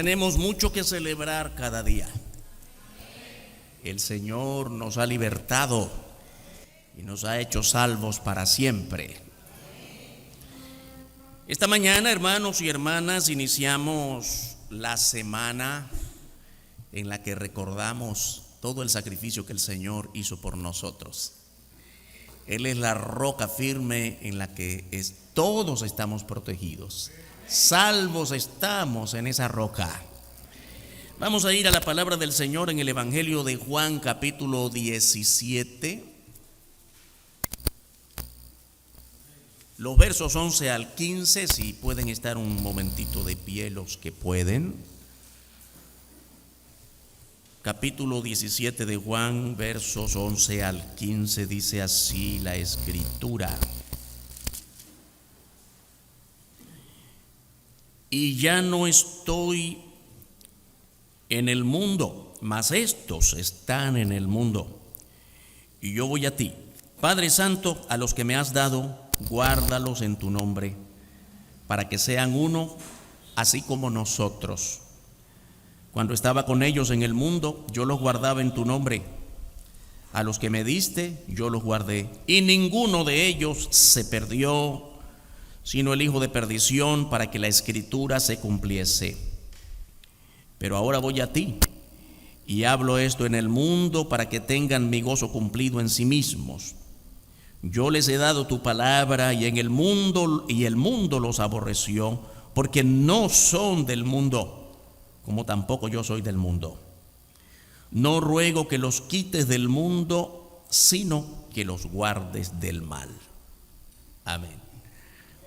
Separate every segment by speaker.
Speaker 1: Tenemos mucho que celebrar cada día. El Señor nos ha libertado y nos ha hecho salvos para siempre. Esta mañana, hermanos y hermanas, iniciamos la semana en la que recordamos todo el sacrificio que el Señor hizo por nosotros. Él es la roca firme en la que todos estamos protegidos. Salvos estamos en esa roca. Vamos a ir a la palabra del Señor en el Evangelio de Juan, capítulo 17. Los versos 11 al 15, si pueden estar un momentito de pie los que pueden. Capítulo 17 de Juan, versos 11 al 15, dice así la Escritura. Y ya no estoy en el mundo, mas estos están en el mundo. Y yo voy a ti. Padre Santo, a los que me has dado, guárdalos en tu nombre, para que sean uno, así como nosotros. Cuando estaba con ellos en el mundo, yo los guardaba en tu nombre. A los que me diste, yo los guardé. Y ninguno de ellos se perdió, sino el hijo de perdición, para que la Escritura se cumpliese. Pero ahora voy a ti, y hablo esto en el mundo, para que tengan mi gozo cumplido en sí mismos. Yo les he dado tu palabra, y el mundo los aborreció, porque no son del mundo, como tampoco yo soy del mundo. No ruego que los quites del mundo, sino que los guardes del mal. Amén.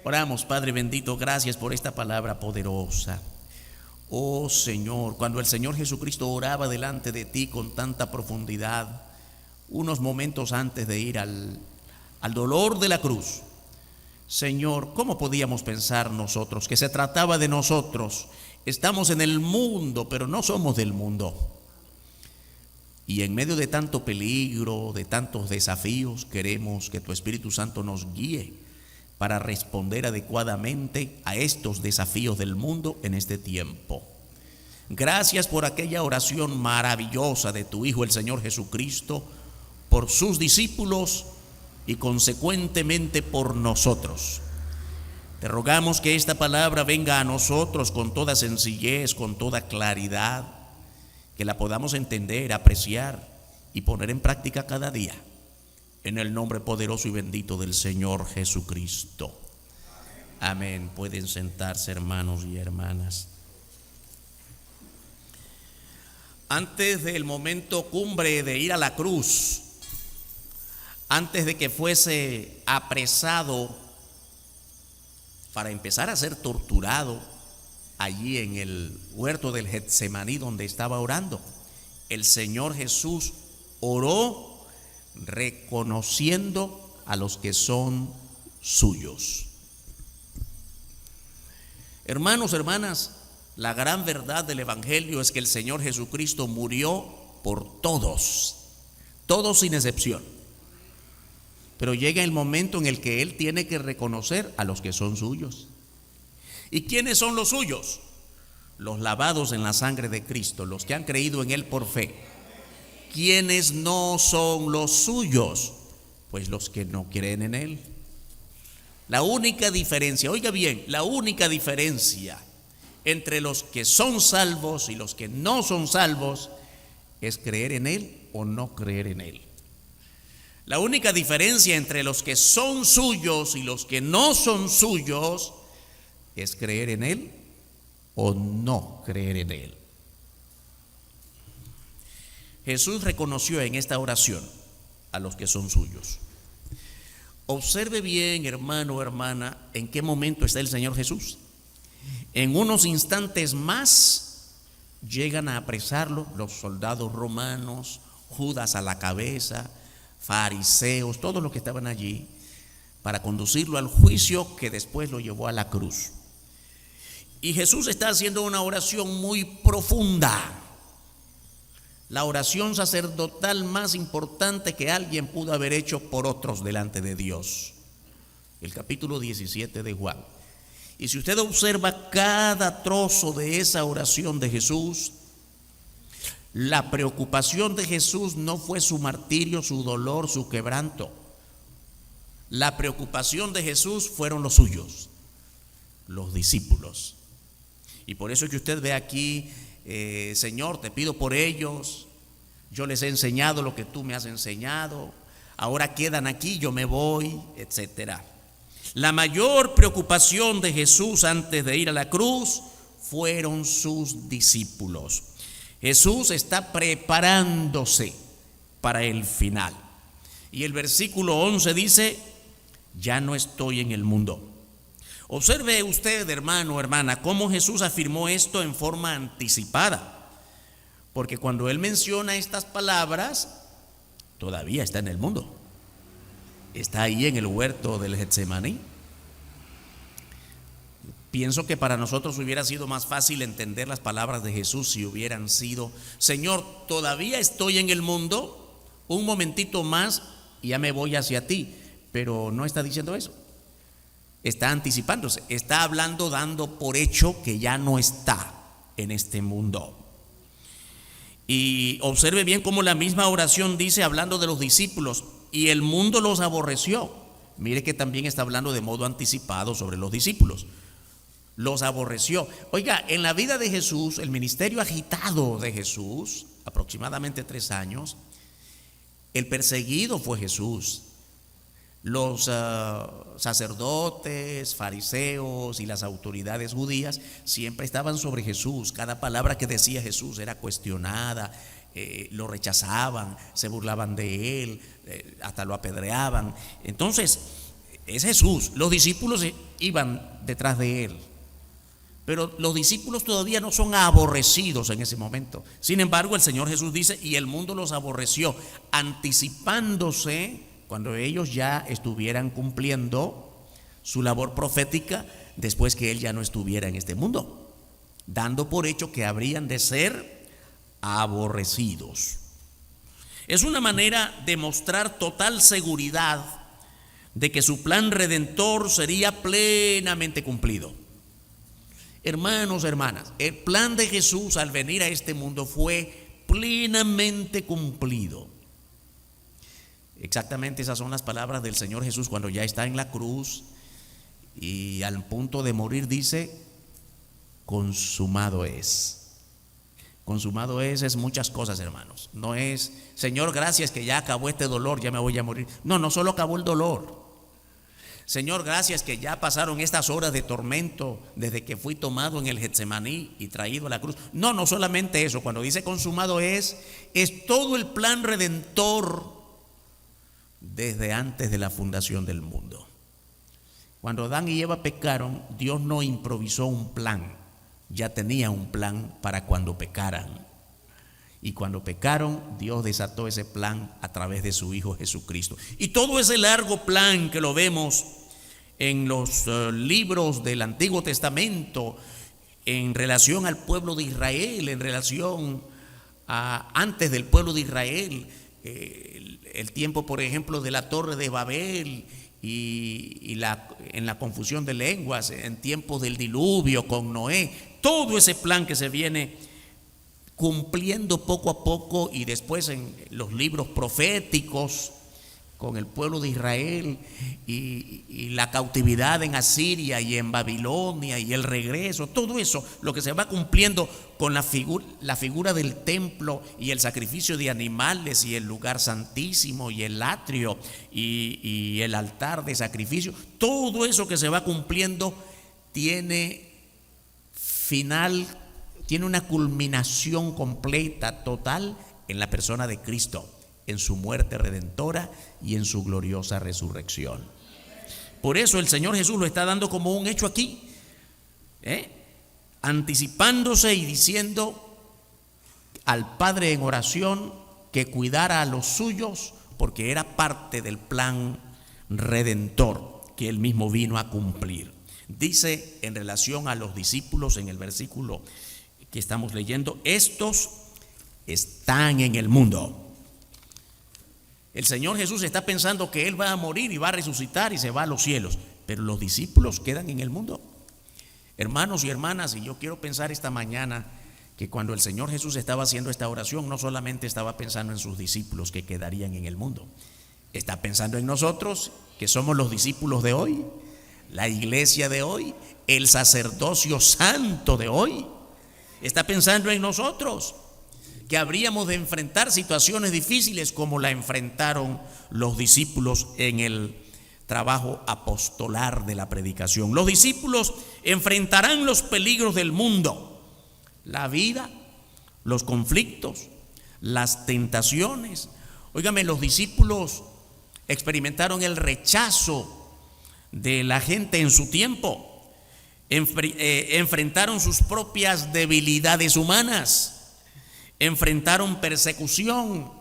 Speaker 1: Oramos, Padre bendito, gracias por esta palabra poderosa. Oh Señor, cuando el Señor Jesucristo oraba delante de ti con tanta profundidad, unos momentos antes de ir al dolor de la cruz, Señor, ¿cómo podíamos pensar nosotros que se trataba de nosotros? Estamos en el mundo, pero no somos del mundo. Y en medio de tanto peligro, de tantos desafíos, queremos que tu Espíritu Santo nos guíe para responder adecuadamente a estos desafíos del mundo en este tiempo. Gracias por aquella oración maravillosa de tu Hijo, el Señor Jesucristo, por sus discípulos y consecuentemente por nosotros. Te rogamos que esta palabra venga a nosotros con toda sencillez, con toda claridad, que la podamos entender, apreciar y poner en práctica cada día. En el nombre poderoso y bendito del Señor Jesucristo. Amén. Pueden sentarse, hermanos y hermanas. Antes del momento cumbre de ir a la cruz, antes de que fuese apresado para empezar a ser torturado allí en el huerto del Getsemaní donde estaba orando, el Señor Jesús oró reconociendo a los que son suyos. Hermanos, hermanas, la gran verdad del Evangelio es que el Señor Jesucristo murió por todos, todos sin excepción. Pero llega el momento en el que Él tiene que reconocer a los que son suyos. ¿Y quiénes son los suyos? Los lavados en la sangre de Cristo, los que han creído en Él por fe. ¿Quiénes no son los suyos? Pues los que no creen en Él. La única diferencia, oiga bien, la única diferencia entre los que son salvos y los que no son salvos es creer en Él o no creer en Él. La única diferencia entre los que son suyos y los que no son suyos es creer en Él o no creer en Él. Jesús reconoció en esta oración a los que son suyos. Observe bien, hermano o hermana, en qué momento está el Señor Jesús. En unos instantes más llegan a apresarlo los soldados romanos, Judas a la cabeza, fariseos, todos los que estaban allí, para conducirlo al juicio que después lo llevó a la cruz. Y Jesús está haciendo una oración muy profunda, la oración sacerdotal más importante que alguien pudo haber hecho por otros delante de Dios. El capítulo 17 de Juan. Y si usted observa cada trozo de esa oración de Jesús, la preocupación de Jesús no fue su martirio, su dolor, su quebranto. La preocupación de Jesús fueron los suyos, los discípulos. Y por eso es que usted ve aquí, Señor, te pido por ellos, yo les he enseñado lo que tú me has enseñado, ahora quedan aquí, yo me voy, etcétera. La mayor preocupación de Jesús antes de ir a la cruz fueron sus discípulos. Jesús está preparándose para el final. Y el versículo 11 dice, ya no estoy en el mundo. Observe usted, hermano, hermana, cómo Jesús afirmó esto en forma anticipada. Porque cuando Él menciona estas palabras, todavía está en el mundo. Está ahí en el huerto del Getsemaní. Pienso que para nosotros hubiera sido más fácil entender las palabras de Jesús si hubieran sido, Señor, todavía estoy en el mundo, un momentito más y ya me voy hacia ti. Pero no está diciendo eso. Está anticipándose, está hablando, dando por hecho que ya no está en este mundo. Y observe bien cómo la misma oración dice, hablando de los discípulos, y el mundo los aborreció. Mire que también está hablando de modo anticipado sobre los discípulos. Los aborreció. Oiga, en la vida de Jesús, el ministerio agitado de Jesús, aproximadamente 3 años, el perseguido fue Jesús. Los sacerdotes, fariseos y las autoridades judías siempre estaban sobre Jesús. Cada palabra que decía Jesús era cuestionada, lo rechazaban, se burlaban de él, hasta lo apedreaban. Entonces, es Jesús. Los discípulos iban detrás de él. Pero los discípulos todavía no son aborrecidos en ese momento. Sin embargo, el Señor Jesús dice, y el mundo los aborreció, anticipándose cuando ellos ya estuvieran cumpliendo su labor profética después que Él ya no estuviera en este mundo, dando por hecho que habrían de ser aborrecidos. Es una manera de mostrar total seguridad de que su plan redentor sería plenamente cumplido. Hermanos, hermanas, el plan de Jesús al venir a este mundo fue plenamente cumplido. Exactamente esas son las palabras del Señor Jesús cuando ya está en la cruz y al punto de morir dice, consumado es. Consumado es muchas cosas, hermanos. No es, Señor, gracias que ya acabó este dolor, ya me voy a morir. No solo acabó el dolor. Señor, gracias que ya pasaron estas horas de tormento desde que fui tomado en el Getsemaní y traído a la cruz. No solamente eso. Cuando dice consumado es todo el plan redentor desde antes de la fundación del mundo. Cuando Adán y Eva pecaron, Dios no improvisó un plan, ya tenía un plan para cuando pecaran. Y cuando pecaron, Dios desató ese plan a través de su Hijo Jesucristo. Y todo ese largo plan que lo vemos en los libros del Antiguo Testamento, en relación al pueblo de Israel, en relación a antes del pueblo de Israel, el tiempo, por ejemplo, de la Torre de Babel y en la confusión de lenguas, en tiempos del diluvio con Noé, todo ese plan que se viene cumpliendo poco a poco, y después en los libros proféticos con el pueblo de Israel y la cautividad en Asiria y en Babilonia y el regreso, todo eso, lo que se va cumpliendo con la figura del templo y el sacrificio de animales y el lugar santísimo y el atrio y el altar de sacrificio, todo eso que se va cumpliendo tiene final, tiene una culminación completa, total, en la persona de Cristo, en su muerte redentora y en su gloriosa resurrección. Por eso el Señor Jesús lo está dando como un hecho aquí, anticipándose y diciendo al Padre en oración que cuidara a los suyos, porque era parte del plan redentor que Él mismo vino a cumplir. Dice en relación a los discípulos en el versículo que estamos leyendo, estos están en el mundo. El Señor Jesús está pensando que Él va a morir y va a resucitar y se va a los cielos, pero los discípulos quedan en el mundo. Hermanos y hermanas, y yo quiero pensar esta mañana que cuando el Señor Jesús estaba haciendo esta oración, no solamente estaba pensando en sus discípulos que quedarían en el mundo, está pensando en nosotros, que somos los discípulos de hoy, la iglesia de hoy, el sacerdocio santo de hoy. Está pensando en nosotros, que habríamos de enfrentar situaciones difíciles como la enfrentaron los discípulos en el trabajo apostolar de la predicación. Los discípulos enfrentarán los peligros del mundo, la vida, los conflictos, las tentaciones. Óigame, los discípulos experimentaron el rechazo de la gente en su tiempo. Enfrentaron sus propias debilidades humanas, enfrentaron persecución,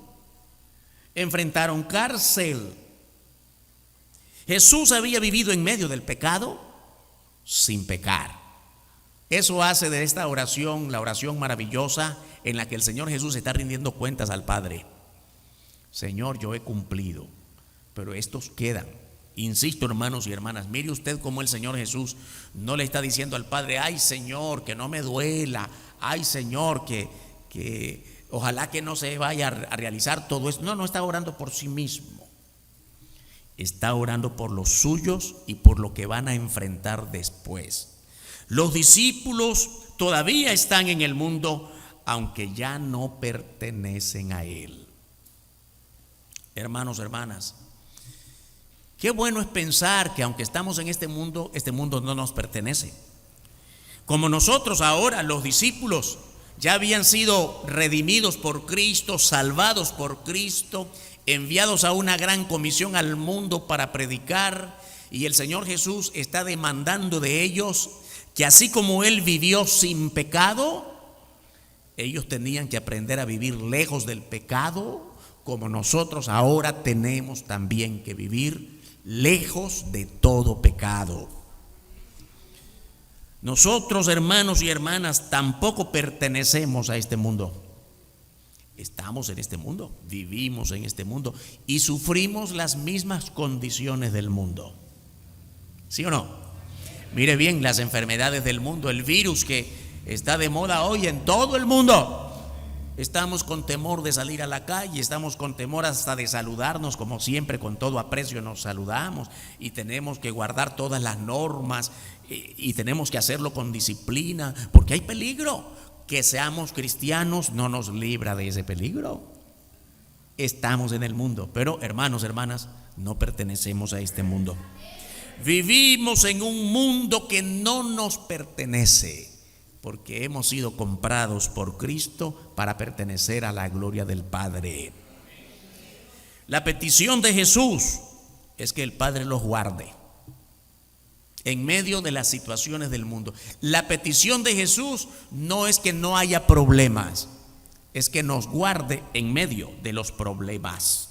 Speaker 1: enfrentaron cárcel. Jesús había vivido en medio del pecado sin pecar. Eso hace de esta oración la oración maravillosa en la que el Señor Jesús está rindiendo cuentas al Padre. Señor, yo he cumplido, pero estos quedan. Insisto, hermanos y hermanas, mire usted cómo el Señor Jesús no le está diciendo al Padre: ay, Señor, que no me duela, ay, Señor, que ojalá que no se vaya a realizar todo esto. No está orando por sí mismo, está orando por los suyos y por lo que van a enfrentar después. Los discípulos todavía están en el mundo, aunque ya no pertenecen a él. Hermanos, hermanas, qué bueno es pensar que aunque estamos en este mundo no nos pertenece. Como nosotros ahora, los discípulos, ya habían sido redimidos por Cristo, salvados por Cristo, enviados a una gran comisión al mundo para predicar, y el Señor Jesús está demandando de ellos que así como Él vivió sin pecado, ellos tenían que aprender a vivir lejos del pecado, como nosotros ahora tenemos también que vivir lejos de todo pecado. Nosotros, hermanos y hermanas, tampoco pertenecemos a este mundo. Estamos en este mundo, vivimos en este mundo y sufrimos las mismas condiciones del mundo. ¿Sí o no? Mire bien las enfermedades del mundo, el virus que está de moda hoy en todo el mundo. Estamos con temor de salir a la calle, estamos con temor hasta de saludarnos, como siempre, con todo aprecio nos saludamos, y tenemos que guardar todas las normas y tenemos que hacerlo con disciplina, porque hay peligro. Que seamos cristianos no nos libra de ese peligro. Estamos en el mundo, pero hermanos, hermanas, no pertenecemos a este mundo. Vivimos en un mundo que no nos pertenece, porque hemos sido comprados por Cristo para pertenecer a la gloria del Padre. La petición de Jesús es que el Padre los guarde en medio de las situaciones del mundo. La petición de Jesús no es que no haya problemas, es que nos guarde en medio de los problemas.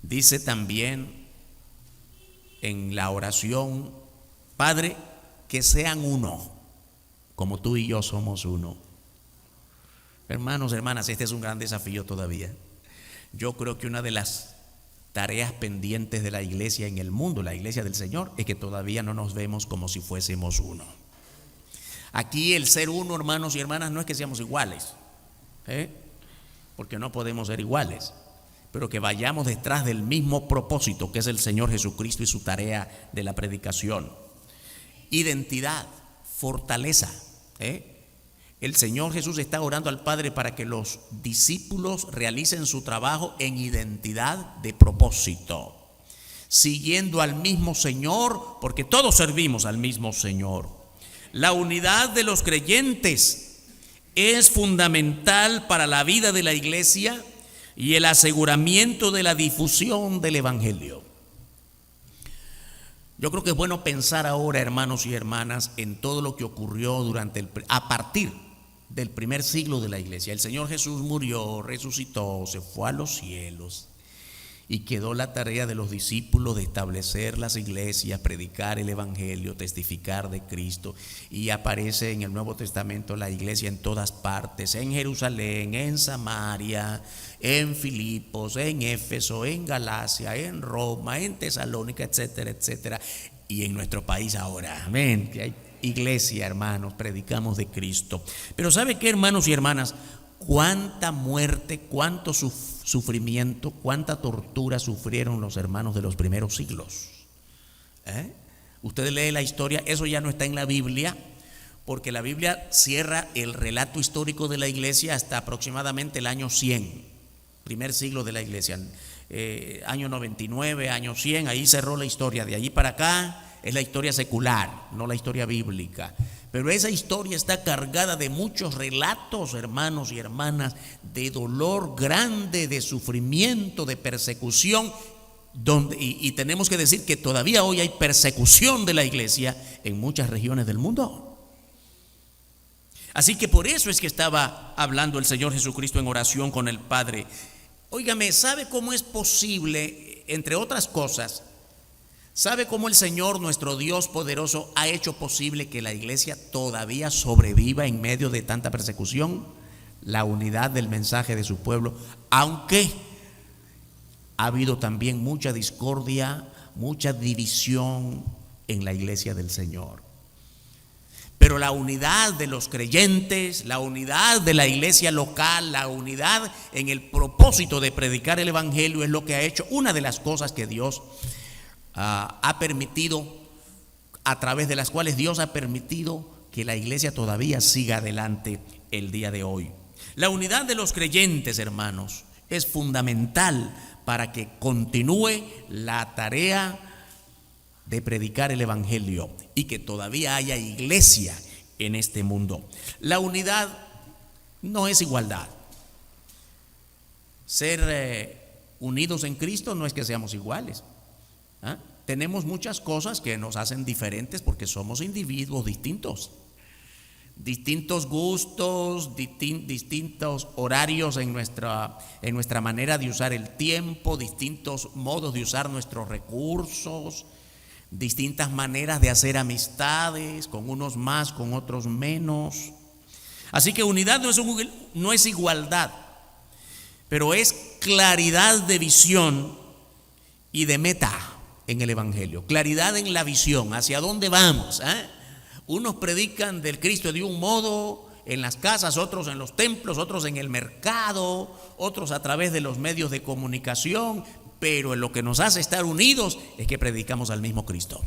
Speaker 1: Dice también en la oración: Padre, que sean uno, como tú y yo somos uno. Hermanos, hermanas, este es un gran desafío todavía. Yo creo que una de las tareas pendientes de la iglesia en el mundo, la iglesia del Señor, es que todavía no nos vemos como si fuésemos uno. Aquí el ser uno, hermanos y hermanas, no es que seamos iguales, porque no podemos ser iguales, pero que vayamos detrás del mismo propósito, que es el Señor Jesucristo y su tarea de la predicación. Identidad, fortaleza. El Señor Jesús está orando al Padre para que los discípulos realicen su trabajo en identidad de propósito, siguiendo al mismo Señor, porque todos servimos al mismo Señor. La unidad de los creyentes es fundamental para la vida de la iglesia y el aseguramiento de la difusión del Evangelio. Yo creo que es bueno pensar ahora, hermanos y hermanas, en todo lo que ocurrió a partir del primer siglo de la iglesia. El Señor Jesús murió, resucitó, se fue a los cielos, y quedó la tarea de los discípulos de establecer las iglesias, predicar el Evangelio, testificar de Cristo. Y aparece en el Nuevo Testamento la iglesia en todas partes: en Jerusalén, en Samaria, en Filipos, en Éfeso, en Galacia, en Roma, en Tesalónica, etcétera, etcétera. Y en nuestro país ahora, amén, que hay iglesia, hermanos, predicamos de Cristo. Pero ¿sabe qué, hermanos y hermanas? Cuánta muerte, cuánto sufrimiento, cuánta tortura sufrieron los hermanos de los primeros siglos. Usted lee la historia, eso ya no está en la Biblia, porque la Biblia cierra el relato histórico de la iglesia hasta aproximadamente el año 100, primer siglo de la iglesia, año 99, año 100, ahí cerró la historia. De allí para acá es la historia secular, no la historia bíblica. Pero esa historia está cargada de muchos relatos, hermanos y hermanas, de dolor grande, de sufrimiento, de persecución, y tenemos que decir que todavía hoy hay persecución de la iglesia en muchas regiones del mundo. Así que por eso es que estaba hablando el Señor Jesucristo en oración con el Padre. Óigame, ¿sabe cómo es posible, entre otras cosas, sabe cómo el Señor, nuestro Dios poderoso, ha hecho posible que la iglesia todavía sobreviva en medio de tanta persecución? La unidad del mensaje de su pueblo, aunque ha habido también mucha discordia, mucha división en la iglesia del Señor. Pero la unidad de los creyentes, la unidad de la iglesia local, la unidad en el propósito de predicar el evangelio es lo que ha hecho, una de las cosas que Dios ha permitido, a través de las cuales Dios ha permitido que la iglesia todavía siga adelante el día de hoy. La unidad de los creyentes, hermanos, es fundamental para que continúe la tarea de predicar el evangelio y que todavía haya iglesia en este mundo. La unidad no es igualdad. Ser unidos en Cristo no es que seamos iguales. Tenemos muchas cosas que nos hacen diferentes porque somos individuos distintos. Distintos gustos, distintos horarios en nuestra manera de usar el tiempo, distintos modos de usar nuestros recursos, distintas maneras de hacer amistades, con unos más, con otros menos. Así que unidad no es igualdad, pero es claridad de visión y de meta en el evangelio. Claridad en la visión, hacia dónde vamos. Unos predican del Cristo de un modo en las casas, otros en los templos, otros en el mercado, otros a través de los medios de comunicación, pero en lo que nos hace estar unidos es que predicamos al mismo Cristo.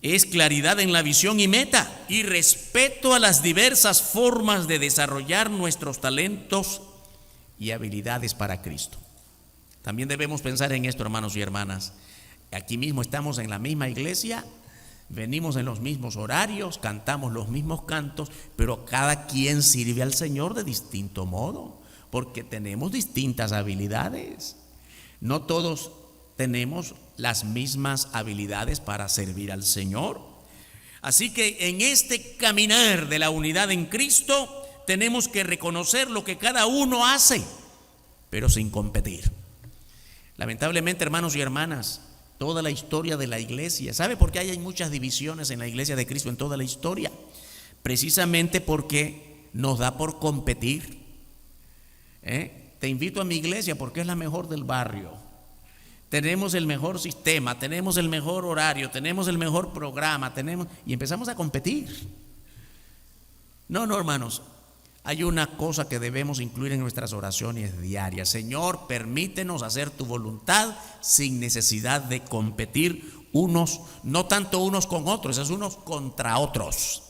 Speaker 1: Es claridad en la visión y meta, y respeto a las diversas formas de desarrollar nuestros talentos y habilidades para Cristo. También debemos pensar en esto, hermanos y hermanas. Aquí mismo estamos en la misma iglesia, venimos en los mismos horarios, cantamos los mismos cantos, pero cada quien sirve al Señor de distinto modo, porque tenemos distintas habilidades. No todos tenemos las mismas habilidades para servir al Señor. Así que en este caminar de la unidad en Cristo tenemos que reconocer lo que cada uno hace, pero sin competir. Lamentablemente, hermanos y hermanas, toda la historia de la iglesia, ¿sabe por qué hay muchas divisiones en la iglesia de Cristo en toda la historia? Precisamente porque nos da por competir. Te invito a mi iglesia porque es la mejor del barrio. Tenemos el mejor sistema, tenemos el mejor horario, tenemos el mejor programa, y empezamos a competir. No, hermanos. Hay una cosa que debemos incluir en nuestras oraciones diarias. Señor, permítenos hacer tu voluntad sin necesidad de competir unos, no tanto unos con otros, es unos contra otros.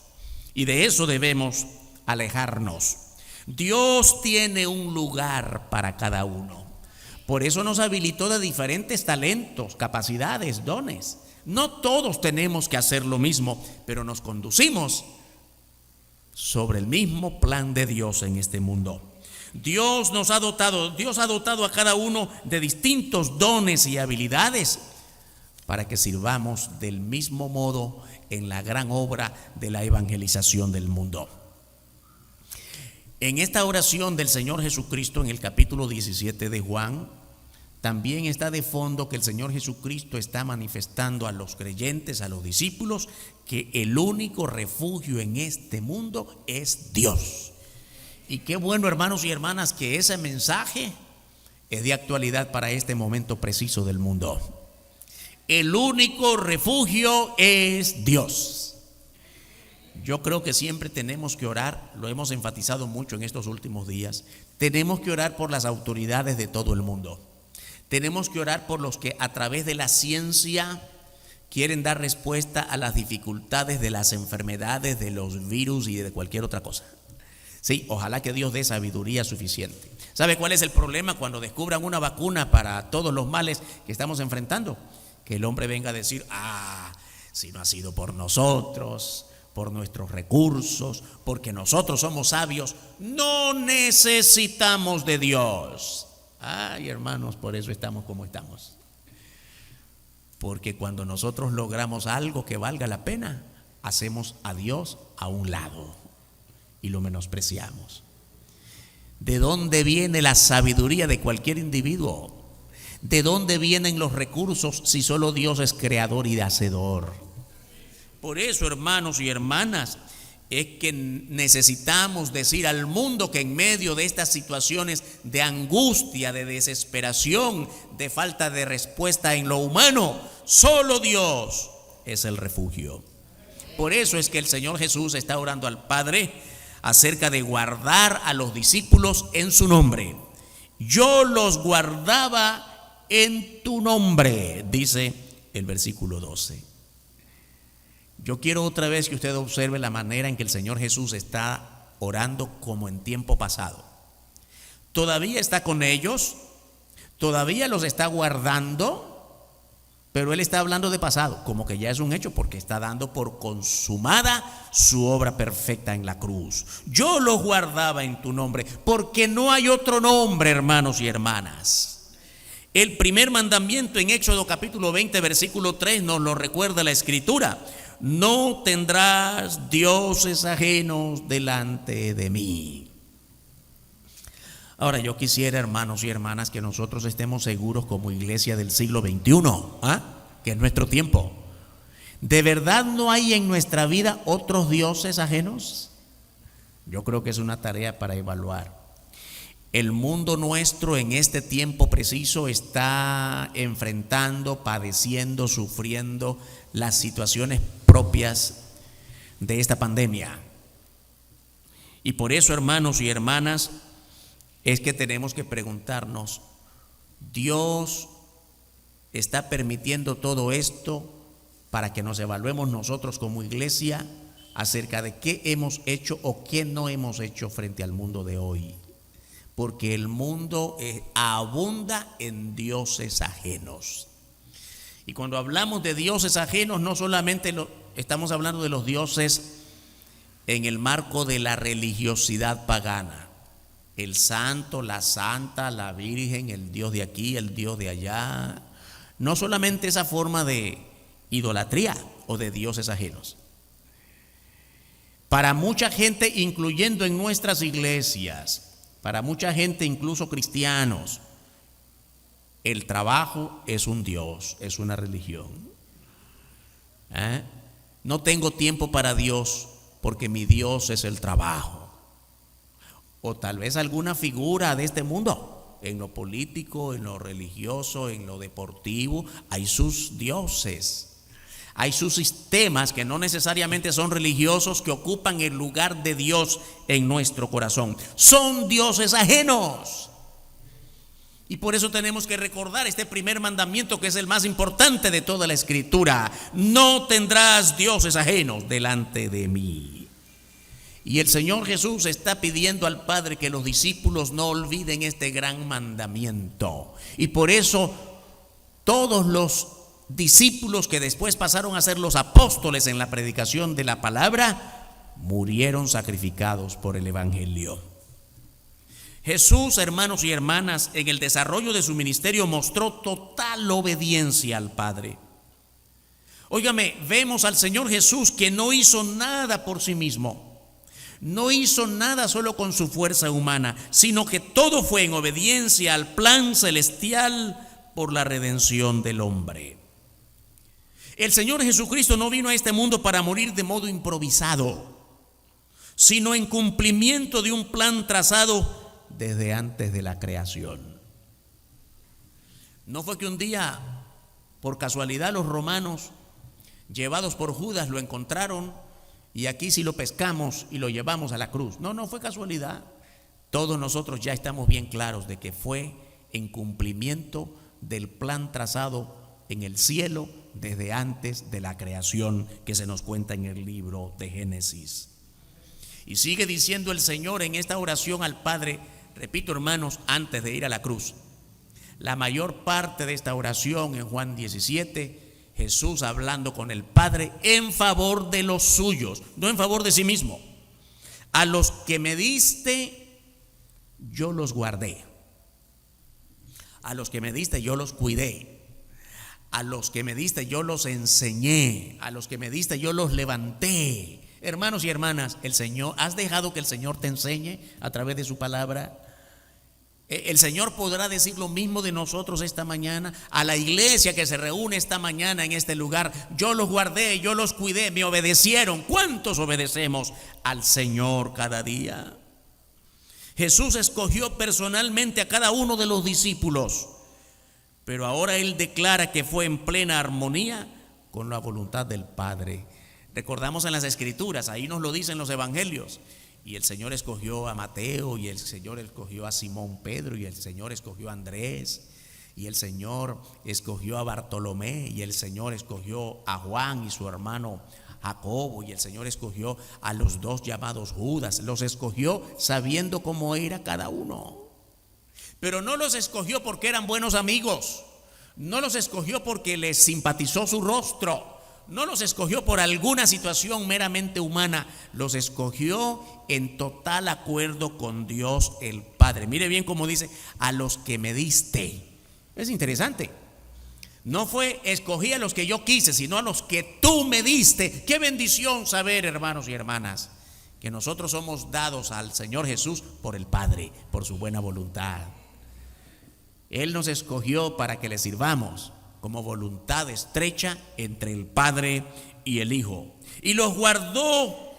Speaker 1: Y de eso debemos alejarnos. Dios tiene un lugar para cada uno. Por eso nos habilitó de diferentes talentos, capacidades, dones. No todos tenemos que hacer lo mismo, pero nos conducimos sobre el mismo plan de Dios en este mundo. Dios ha dotado a cada uno de distintos dones y habilidades para que sirvamos del mismo modo en la gran obra de la evangelización del mundo. En esta oración del Señor Jesucristo, en el capítulo 17 de Juan, también está de fondo que el Señor Jesucristo está manifestando a los creyentes, a los discípulos, que el único refugio en este mundo es Dios. Y qué bueno, hermanos y hermanas, que ese mensaje es de actualidad para este momento preciso del mundo. El único refugio es Dios. Yo creo que siempre tenemos que orar, lo hemos enfatizado mucho en estos últimos días, tenemos que orar por las autoridades de todo el mundo. Tenemos que orar por los que a través de la ciencia quieren dar respuesta a las dificultades de las enfermedades, de los virus y de cualquier otra cosa. Sí, ojalá que Dios dé sabiduría suficiente. ¿Sabe cuál es el problema cuando descubran una vacuna para todos los males que estamos enfrentando? Que el hombre venga a decir, si no ha sido por nosotros, por nuestros recursos, porque nosotros somos sabios, no necesitamos de Dios. Ay, hermanos, por eso estamos como estamos. Porque cuando nosotros logramos algo que valga la pena, hacemos a Dios a un lado y lo menospreciamos. ¿De dónde viene la sabiduría de cualquier individuo? ¿De dónde vienen los recursos si solo Dios es creador y hacedor? Por eso, hermanos y hermanas, es que necesitamos decir al mundo que en medio de estas situaciones de angustia, de desesperación, de falta de respuesta en lo humano, solo Dios es el refugio. Por eso es que el Señor Jesús está orando al Padre acerca de guardar a los discípulos en su nombre. Yo los guardaba en tu nombre, dice el versículo 12. Yo quiero otra vez que usted observe la manera en que el Señor Jesús está orando como en tiempo pasado. Todavía está con ellos, todavía los está guardando, pero Él está hablando de pasado, como que ya es un hecho, porque está dando por consumada su obra perfecta en la cruz. Yo los guardaba en tu nombre, porque no hay otro nombre, hermanos y hermanas. El primer mandamiento en Éxodo capítulo 20, versículo 3 nos lo recuerda la Escritura. No tendrás dioses ajenos delante de mí. Ahora yo quisiera, hermanos y hermanas, que nosotros estemos seguros como iglesia del siglo XXI, que es nuestro tiempo. ¿De verdad no hay en nuestra vida otros dioses ajenos? Yo creo que es una tarea para evaluar. El mundo nuestro en este tiempo preciso está enfrentando, padeciendo, sufriendo las situaciones propias de esta pandemia. Y por eso, hermanos y hermanas, es que tenemos que preguntarnos, ¿Dios está permitiendo todo esto para que nos evaluemos nosotros como iglesia acerca de qué hemos hecho o qué no hemos hecho frente al mundo de hoy? Porque el mundo abunda en dioses ajenos. Y cuando hablamos de dioses ajenos, no solamente estamos hablando de los dioses en el marco de la religiosidad pagana. El santo, la santa, la virgen, el Dios de aquí, el Dios de allá. No solamente esa forma de idolatría o de dioses ajenos. Para mucha gente, incluyendo en nuestras iglesias, para mucha gente, incluso cristianos, el trabajo es un Dios, es una religión. No tengo tiempo para Dios porque mi Dios es el trabajo. O tal vez alguna figura de este mundo, en lo político, en lo religioso, en lo deportivo, hay sus dioses. Hay sus sistemas que no necesariamente son religiosos, que ocupan el lugar de Dios en nuestro corazón. Son dioses ajenos. Y por eso tenemos que recordar este primer mandamiento, que es el más importante de toda la Escritura. No tendrás dioses ajenos delante de mí. Y el Señor Jesús está pidiendo al Padre que los discípulos no olviden este gran mandamiento. Y por eso todos los discípulos que después pasaron a ser los apóstoles en la predicación de la palabra, murieron sacrificados por el Evangelio. Jesús, hermanos y hermanas, en el desarrollo de su ministerio mostró total obediencia al Padre. Óigame, vemos al Señor Jesús que no hizo nada por sí mismo. No hizo nada solo con su fuerza humana, sino que todo fue en obediencia al plan celestial por la redención del hombre. El Señor Jesucristo no vino a este mundo para morir de modo improvisado, sino en cumplimiento de un plan trazado desde antes de la creación. No fue que un día Por casualidad los romanos, llevados por Judas, lo encontraron y aquí sí lo pescamos y lo llevamos a la cruz. No, no fue casualidad. Todos nosotros ya estamos bien claros de que fue en cumplimiento del plan trazado en el cielo desde antes de la creación que se nos cuenta en el libro de Génesis. Y sigue diciendo el Señor en esta oración al Padre, repito hermanos, antes de ir a la cruz. La mayor parte de esta oración en Juan 17, Jesús hablando con el Padre en favor de los suyos, no en favor de sí mismo. A los que me diste, yo los guardé. A los que me diste, yo los cuidé. A los que me diste, yo los enseñé. A los que me diste, yo los levanté. Hermanos y hermanas, el Señor, ¿has dejado que el Señor te enseñe a través de su palabra? El Señor podrá decir lo mismo de nosotros esta mañana. A la iglesia que se reúne esta mañana en este lugar, yo los guardé, yo los cuidé, me obedecieron. ¿Cuántos obedecemos al Señor cada día? Jesús escogió personalmente a cada uno de los discípulos, pero ahora Él declara que fue en plena armonía con la voluntad del Padre. Recordamos en las Escrituras, ahí nos lo dicen los evangelios. Y el Señor escogió a Mateo, y el Señor escogió a Simón Pedro, y el Señor escogió a Andrés, y el Señor escogió a Bartolomé, y el Señor escogió a Juan y su hermano Jacobo, y el Señor escogió a los dos llamados Judas. Los escogió sabiendo cómo era cada uno. Pero no los escogió porque eran buenos amigos, no los escogió porque les simpatizó su rostro, no los escogió por alguna situación meramente humana, los escogió en total acuerdo con Dios el Padre. Mire bien cómo dice, a los que me diste. Es interesante. No fue escogí a los que yo quise, sino a los que tú me diste. Qué bendición saber, hermanos y hermanas, que nosotros somos dados al Señor Jesús por el Padre, por su buena voluntad. Él nos escogió para que le sirvamos como voluntad estrecha entre el Padre y el Hijo. Y los guardó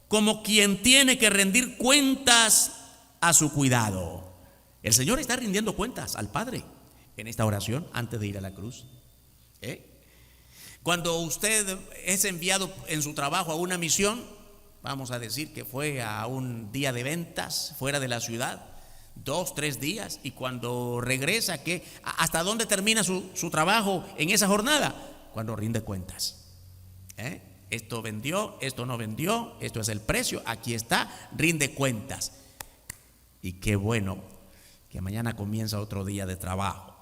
Speaker 1: como quien tiene que rendir cuentas a su cuidado. El Señor está rindiendo cuentas al Padre en esta oración antes de ir a la cruz. Cuando usted es enviado en su trabajo a una misión, vamos a decir que fue a un día de ventas fuera de la ciudad, 2, 3 días, y cuando regresa, ¿hasta dónde termina su trabajo en esa jornada? Cuando rinde cuentas. Esto vendió, esto no vendió, esto es el precio, aquí está, rinde cuentas. Y qué bueno que mañana comienza otro día de trabajo.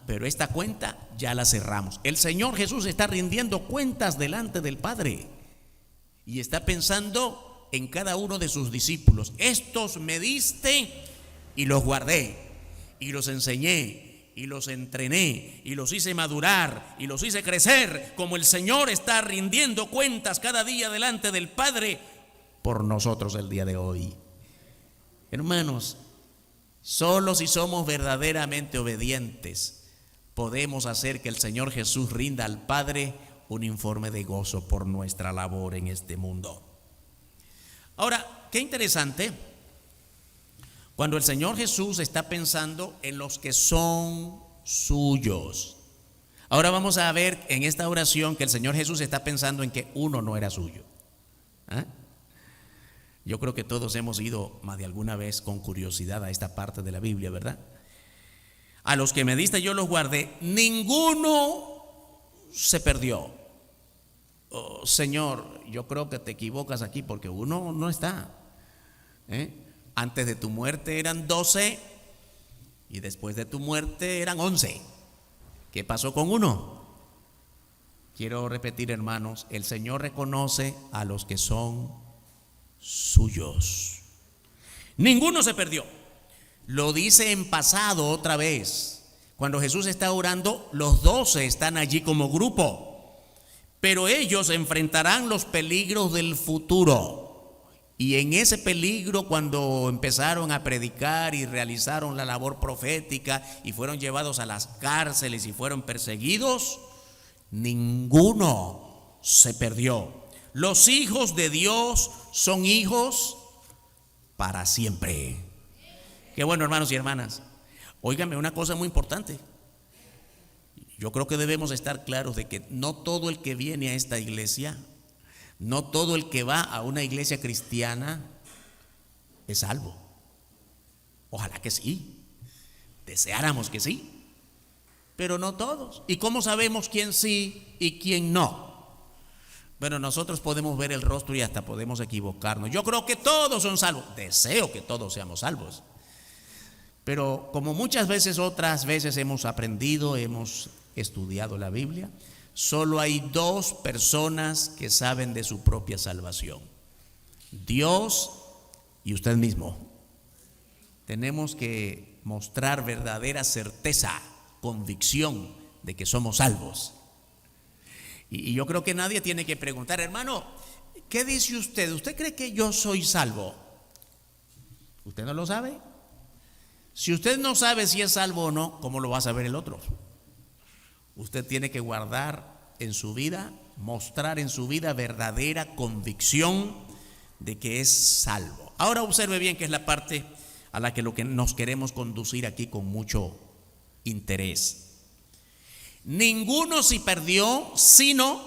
Speaker 1: Pero esta cuenta ya la cerramos. El Señor Jesús está rindiendo cuentas delante del Padre y está pensando en cada uno de sus discípulos. Estos me diste y los guardé, y los enseñé, y los entrené, y los hice madurar, y los hice crecer, como el Señor está rindiendo cuentas cada día delante del Padre por nosotros el día de hoy. Hermanos, solo si somos verdaderamente obedientes podemos hacer que el Señor Jesús rinda al Padre un informe de gozo por nuestra labor en este mundo. Ahora, qué interesante, cuando el Señor Jesús está pensando en los que son suyos. Ahora vamos a ver en esta oración que el Señor Jesús está pensando en que uno no era suyo. Yo creo que todos hemos ido más de alguna vez con curiosidad a esta parte de la Biblia, ¿verdad? A los que me diste yo los guardé, ninguno se perdió. Señor, yo creo que te equivocas aquí porque uno no está. Antes de tu muerte eran 12 y después de tu muerte eran 11. ¿Qué pasó con uno? Quiero repetir, hermanos, el Señor reconoce a los que son suyos. Ninguno se perdió. Lo dice en pasado otra vez. Cuando Jesús está orando, los 12 están allí como grupo. Pero ellos enfrentarán los peligros del futuro. Y en ese peligro, cuando empezaron a predicar y realizaron la labor profética y fueron llevados a las cárceles y fueron perseguidos, ninguno se perdió. Los hijos de Dios son hijos para siempre. Qué bueno, hermanos y hermanas. Óigame una cosa muy importante. Yo creo que debemos estar claros de que no todo el que viene a esta iglesia, no todo el que va a una iglesia cristiana es salvo. Ojalá que sí, deseáramos que sí, pero no todos. ¿Y cómo sabemos quién sí y quién no? Bueno, nosotros podemos ver el rostro y hasta podemos equivocarnos. Yo creo que todos son salvos, deseo que todos seamos salvos, pero como muchas veces, otras veces hemos aprendido, hemos estudiado la Biblia, solo hay dos personas que saben de su propia salvación: Dios y usted mismo. Tenemos que mostrar verdadera certeza, convicción de que somos salvos. Y yo creo que nadie tiene que preguntar: hermano, ¿qué dice usted? ¿Usted cree que yo soy salvo? ¿Usted no lo sabe? Si usted no sabe si es salvo o no, ¿cómo lo va a saber el otro? Usted tiene que guardar en su vida, mostrar en su vida verdadera convicción de que es salvo. Ahora observe bien, que es la parte a la que nos queremos conducir aquí con mucho interés. Ninguno se perdió sino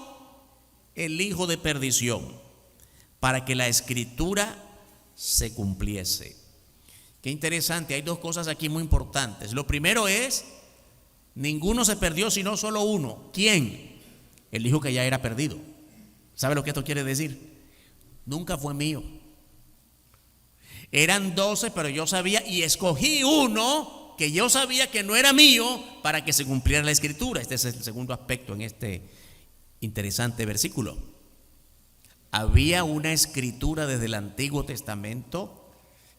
Speaker 1: el hijo de perdición, para que la escritura se cumpliese. Qué interesante, hay dos cosas aquí muy importantes. Lo primero es, ninguno se perdió sino solo uno. ¿Quién? El hijo que ya era perdido. ¿Sabe lo que esto quiere decir? Nunca fue mío. Eran 12, pero yo sabía y escogí uno que yo sabía que no era mío para que se cumpliera la escritura. Este es el segundo aspecto en este interesante versículo. Había una escritura desde el Antiguo Testamento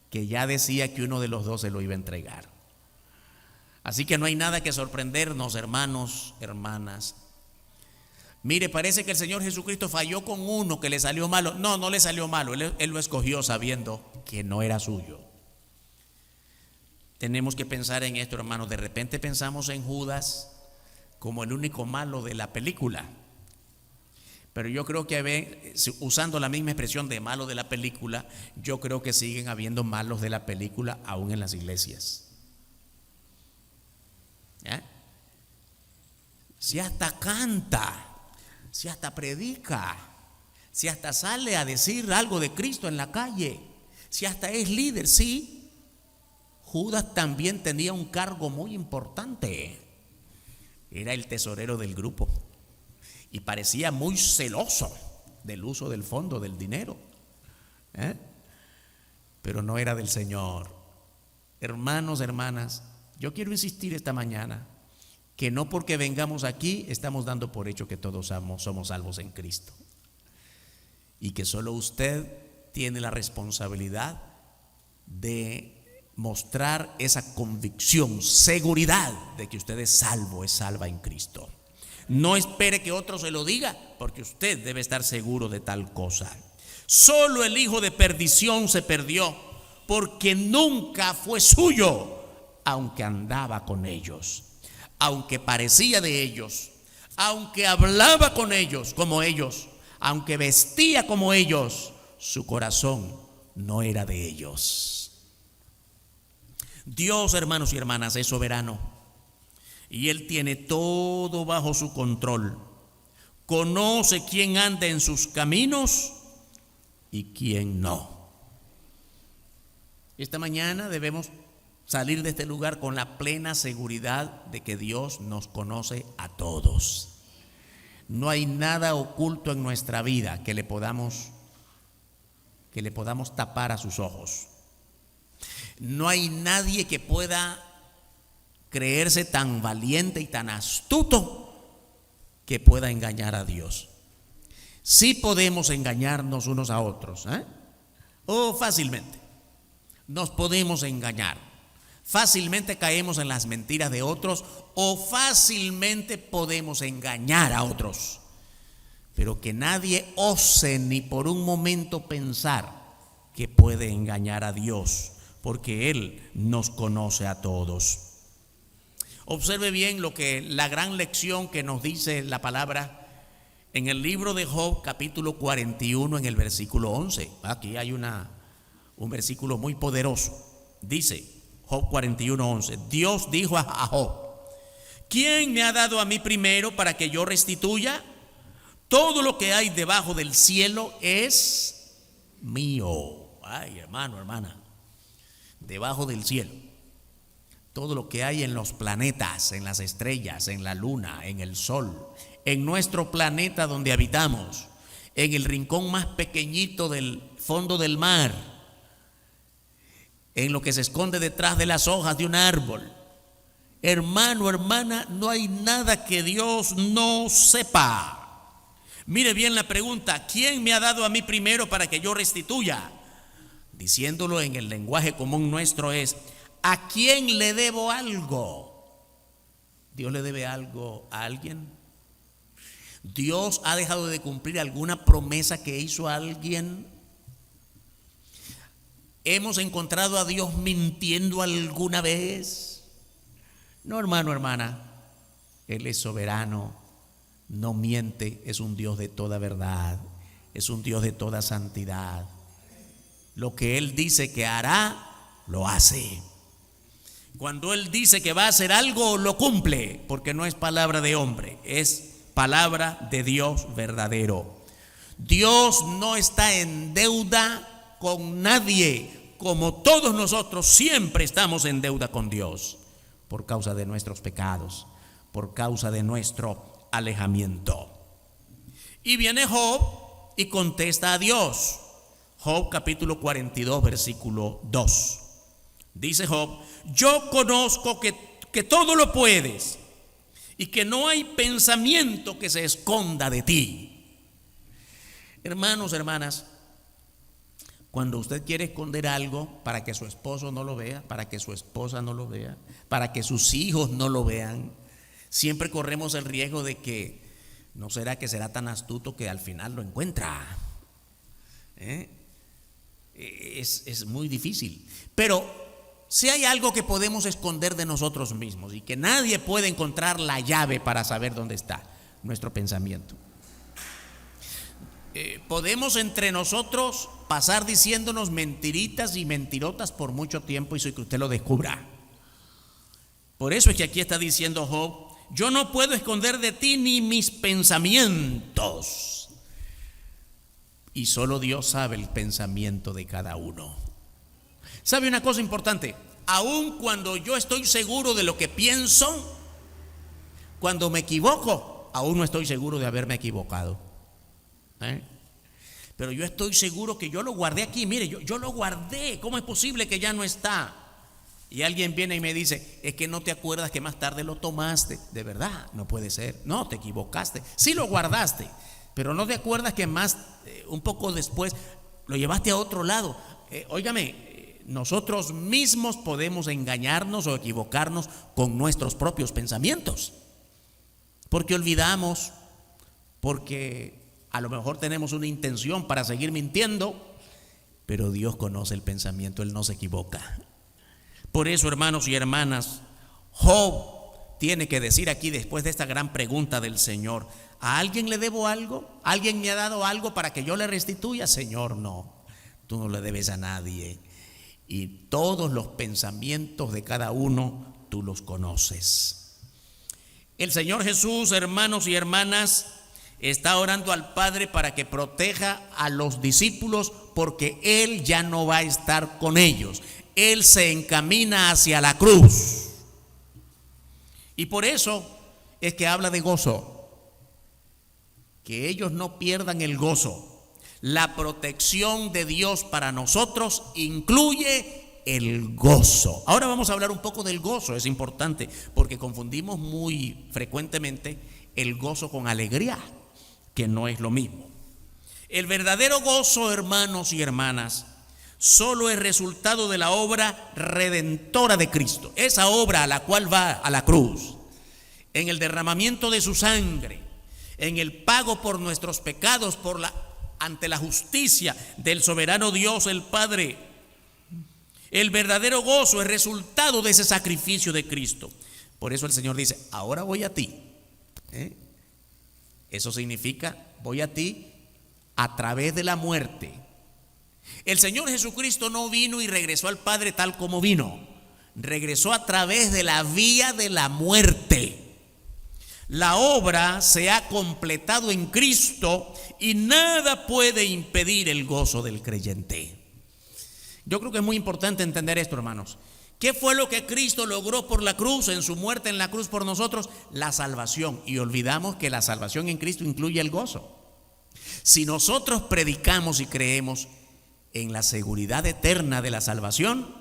Speaker 1: que ya decía que uno de los 12 lo iba a entregar. Así que no hay nada que sorprendernos, hermanos, hermanas. Mire, parece que el Señor Jesucristo falló con uno que le salió malo. No, no le salió malo, él lo escogió sabiendo que no era suyo. Tenemos que pensar en esto, hermanos. De repente pensamos en Judas como el único malo de la película, pero yo creo que, usando la misma expresión de malo de la película, yo creo que siguen habiendo malos de la película aún en las iglesias. Si hasta canta, si hasta predica, si hasta sale a decir algo de Cristo en la calle, si hasta es líder, sí. Judas también tenía un cargo muy importante. Era el tesorero del grupo y parecía muy celoso del uso del fondo, del dinero, pero no era del Señor. Hermanos, hermanas, yo quiero insistir esta mañana que no porque vengamos aquí estamos dando por hecho que todos somos salvos en Cristo, y que solo usted tiene la responsabilidad de mostrar esa convicción, seguridad de que usted es salvo, es salva en Cristo. No espere que otro se lo diga, porque usted debe estar seguro de tal cosa. Solo el hijo de perdición se perdió porque nunca fue suyo, aunque andaba con ellos, aunque parecía de ellos, aunque hablaba con ellos como ellos, aunque vestía como ellos, su corazón no era de ellos. Dios, hermanos y hermanas, es soberano y Él tiene todo bajo su control. Conoce quién anda en sus caminos y quién no. Esta mañana debemos salir de este lugar con la plena seguridad de que Dios nos conoce a todos. No hay nada oculto en nuestra vida que le podamos tapar a sus ojos. No hay nadie que pueda creerse tan valiente y tan astuto que pueda engañar a Dios. Sí podemos engañarnos unos a otros, fácilmente. Nos podemos engañar. Fácilmente caemos en las mentiras de otros o fácilmente podemos engañar a otros. Pero que nadie ose ni por un momento pensar que puede engañar a Dios, porque Él nos conoce a todos. Observe bien la gran lección que nos dice la palabra en el libro de Job, capítulo 41, en el versículo 11. Aquí hay un versículo muy poderoso. Dice Job 41:11: Dios dijo a Job: ¿quién me ha dado a mí primero para que yo restituya? Todo lo que hay debajo del cielo es mío. Ay, hermano, hermana, debajo del cielo, todo lo que hay en los planetas, en las estrellas, en la luna, en el sol, en nuestro planeta donde habitamos, en el rincón más pequeñito del fondo del mar, en lo que se esconde detrás de las hojas de un árbol. Hermano, hermana, no hay nada que Dios no sepa. Mire bien la pregunta: ¿quién me ha dado a mí primero para que yo restituya? Diciéndolo en el lenguaje común nuestro es: ¿a quién le debo algo? ¿Dios le debe algo a alguien? ¿Dios ha dejado de cumplir alguna promesa que hizo a alguien? ¿Hemos encontrado a Dios mintiendo alguna vez? No, hermano, hermana, Él es soberano, no miente, es un Dios de toda verdad, es un Dios de toda santidad. Lo que Él dice que hará, lo hace. Cuando Él dice que va a hacer algo, lo cumple, porque no es palabra de hombre, es palabra de Dios verdadero. Dios no está en deuda con nadie, como todos nosotros siempre estamos en deuda con Dios, por causa de nuestros pecados, por causa de nuestro alejamiento. Y viene Job y contesta a Dios. Job capítulo 42 versículo 2. Dice Job: yo conozco que todo lo puedes y que no hay pensamiento que se esconda de ti. Hermanos, hermanas, cuando usted quiere esconder algo para que su esposo no lo vea, para que su esposa no lo vea, para que sus hijos no lo vean, siempre corremos el riesgo de que no será que será tan astuto que al final lo encuentra. Es muy difícil. Pero si hay algo que podemos esconder de nosotros mismos y que nadie puede encontrar la llave para saber dónde está, nuestro pensamiento. Podemos entre nosotros pasar diciéndonos mentiritas y mentirotas por mucho tiempo y soy que usted lo descubra. Por eso es que aquí está diciendo Job: yo no puedo esconder de ti ni mis pensamientos. Y solo Dios sabe el pensamiento de cada uno. ¿Sabe una cosa importante? Aun cuando yo estoy seguro de lo que pienso, cuando me equivoco, aún no estoy seguro de haberme equivocado. Pero yo estoy seguro que yo lo guardé aquí. Mire, yo lo guardé. ¿Cómo es posible que ya no está? Y alguien viene y me dice: es que no te acuerdas que más tarde lo tomaste. De verdad, no puede ser. No, te equivocaste. Sí lo guardaste, pero no te acuerdas que un poco después lo llevaste a otro lado. Óigame, nosotros mismos podemos engañarnos o equivocarnos con nuestros propios pensamientos, porque olvidamos, porque a lo mejor tenemos una intención para seguir mintiendo, pero Dios conoce el pensamiento, Él no se equivoca. Por eso, hermanos y hermanas, Job tiene que decir aquí, después de esta gran pregunta del Señor: ¿a alguien le debo algo? ¿Alguien me ha dado algo para que yo le restituya? Señor, no, tú no le debes a nadie. Y todos los pensamientos de cada uno tú los conoces. El Señor Jesús, hermanos y hermanas, está orando al Padre para que proteja a los discípulos, porque Él ya no va a estar con ellos. Él se encamina hacia la cruz. Y por eso es que habla de gozo, que ellos no pierdan el gozo. La protección de Dios para nosotros incluye el gozo. Ahora vamos a hablar un poco del gozo. Es importante porque confundimos muy frecuentemente el gozo con alegría, que no es lo mismo. El verdadero gozo, hermanos y hermanas, solo es resultado de la obra redentora de Cristo. Esa obra a la cual va a la cruz, en el derramamiento de su sangre, en el pago por nuestros pecados, ante la justicia del soberano Dios el Padre. El verdadero gozo es resultado de ese sacrificio de Cristo. Por eso el Señor dice: ahora voy a ti. Eso significa: voy a ti a través de la muerte. El Señor Jesucristo no vino y regresó al Padre tal como vino. Regresó a través de la vía de la muerte. La obra se ha completado en Cristo y nada puede impedir el gozo del creyente. Yo creo que es muy importante entender esto, hermanos. ¿Qué fue lo que Cristo logró por la cruz, en su muerte en la cruz por nosotros? La salvación. Y olvidamos que la salvación en Cristo incluye el gozo. Si nosotros predicamos y creemos en la seguridad eterna de la salvación,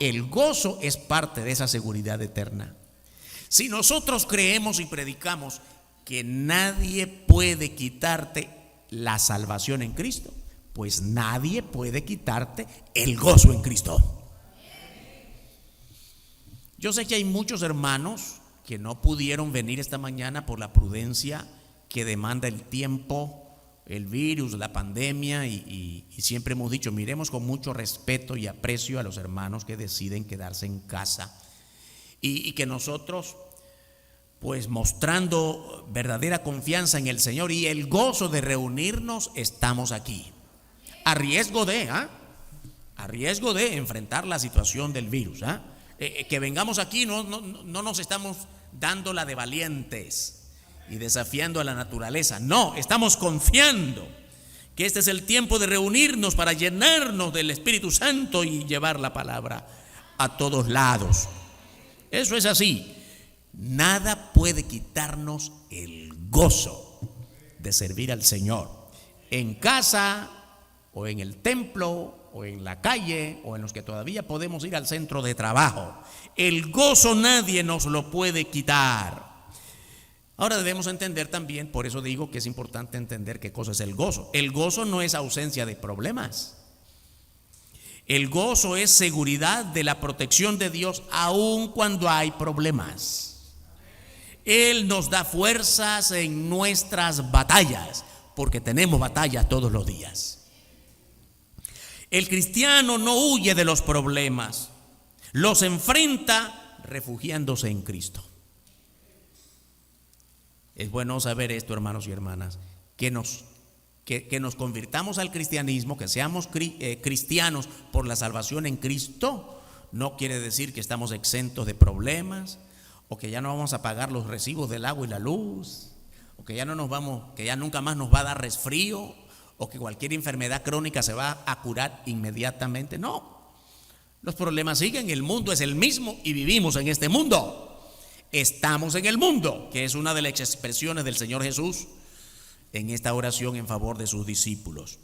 Speaker 1: el gozo es parte de esa seguridad eterna. Si nosotros creemos y predicamos que nadie puede quitarte la salvación en Cristo, pues nadie puede quitarte el gozo en Cristo. Yo sé que hay muchos hermanos que no pudieron venir esta mañana por la prudencia que demanda el tiempo, el virus, la pandemia, y siempre hemos dicho, miremos con mucho respeto y aprecio a los hermanos que deciden quedarse en casa, y que nosotros, pues mostrando verdadera confianza en el Señor y el gozo de reunirnos, estamos aquí, a riesgo de enfrentar la situación del virus. Que vengamos aquí no nos estamos dando la de valientes y desafiando a la naturaleza. No, estamos confiando que este es el tiempo de reunirnos para llenarnos del Espíritu Santo y llevar la palabra a todos lados. Eso es así. Nada puede quitarnos el gozo de servir al Señor, en casa o en el templo o en la calle o en los que todavía podemos ir al centro de trabajo. El gozo nadie nos lo puede quitar. Ahora debemos entender también, por eso digo que es importante entender qué cosa es el gozo. El gozo no es ausencia de problemas. El gozo es seguridad de la protección de Dios aun cuando hay problemas. Él nos da fuerzas en nuestras batallas, porque tenemos batallas todos los días. El cristiano no huye de los problemas, los enfrenta refugiándose en Cristo. Es bueno saber esto, hermanos y hermanas, que nos convirtamos al cristianismo, que seamos cristianos por la salvación en Cristo, no quiere decir que estamos exentos de problemas, o que ya no vamos a pagar los recibos del agua y la luz, o que ya nunca más nos va a dar resfrío, o que cualquier enfermedad crónica se va a curar inmediatamente. No, los problemas siguen, el mundo es el mismo y vivimos en este mundo. Estamos en el mundo, que es una de las expresiones del Señor Jesús en esta oración en favor de sus discípulos.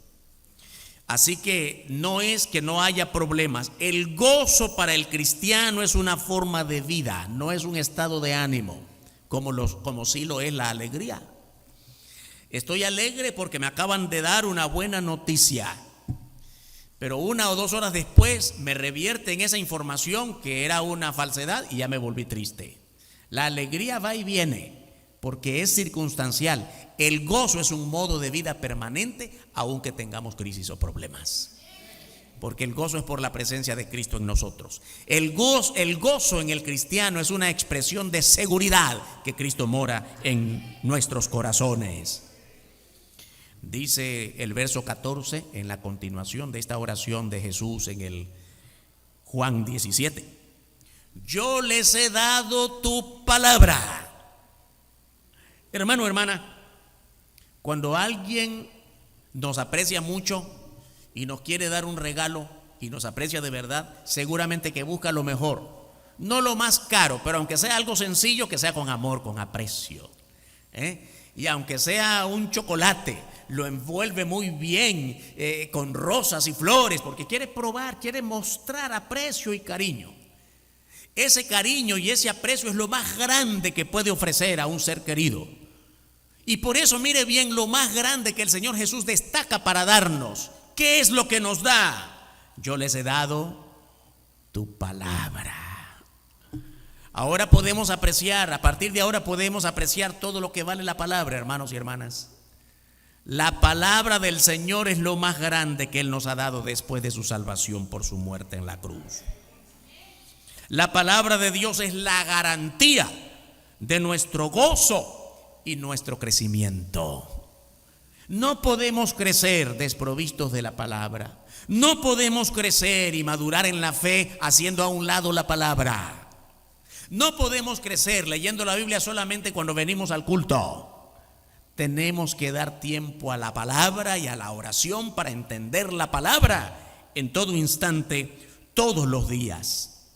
Speaker 1: Así que no es que no haya problemas. El gozo para el cristiano es una forma de vida, no es un estado de ánimo, como sí lo es la alegría. Estoy alegre porque me acaban de dar una buena noticia, pero 1 o 2 horas después me revierten esa información que era una falsedad y ya me volví triste. La alegría va y viene porque es circunstancial. El gozo es un modo de vida permanente aunque tengamos crisis o problemas, porque el gozo es por la presencia de Cristo en nosotros. El gozo en el cristiano es una expresión de seguridad que Cristo mora en nuestros corazones. Dice el verso 14 en la continuación de esta oración de Jesús en el Juan 17: yo les he dado tu palabra. Hermano, hermana, cuando alguien nos aprecia mucho y nos quiere dar un regalo y nos aprecia de verdad, seguramente que busca lo mejor, no lo más caro, pero aunque sea algo sencillo, que sea con amor, con aprecio, y aunque sea un chocolate, lo envuelve muy bien, con rosas y flores, porque quiere probar, quiere mostrar aprecio y cariño. Ese cariño y ese aprecio es lo más grande que puede ofrecer a un ser querido. Y por eso mire bien lo más grande que el Señor Jesús destaca para darnos. ¿Qué es lo que nos da? Yo les he dado tu palabra. Ahora podemos apreciar, a partir de ahora podemos apreciar todo lo que vale la palabra, hermanos y hermanas. La palabra del Señor es lo más grande que Él nos ha dado después de su salvación por su muerte en la cruz. La palabra de Dios es la garantía de nuestro gozo y nuestro crecimiento. No podemos crecer desprovistos de la palabra. No podemos crecer y madurar en la fe haciendo a un lado la palabra. No podemos crecer leyendo la Biblia solamente cuando venimos al culto. Tenemos que dar tiempo a la palabra y a la oración para entender la palabra en todo instante, todos los días.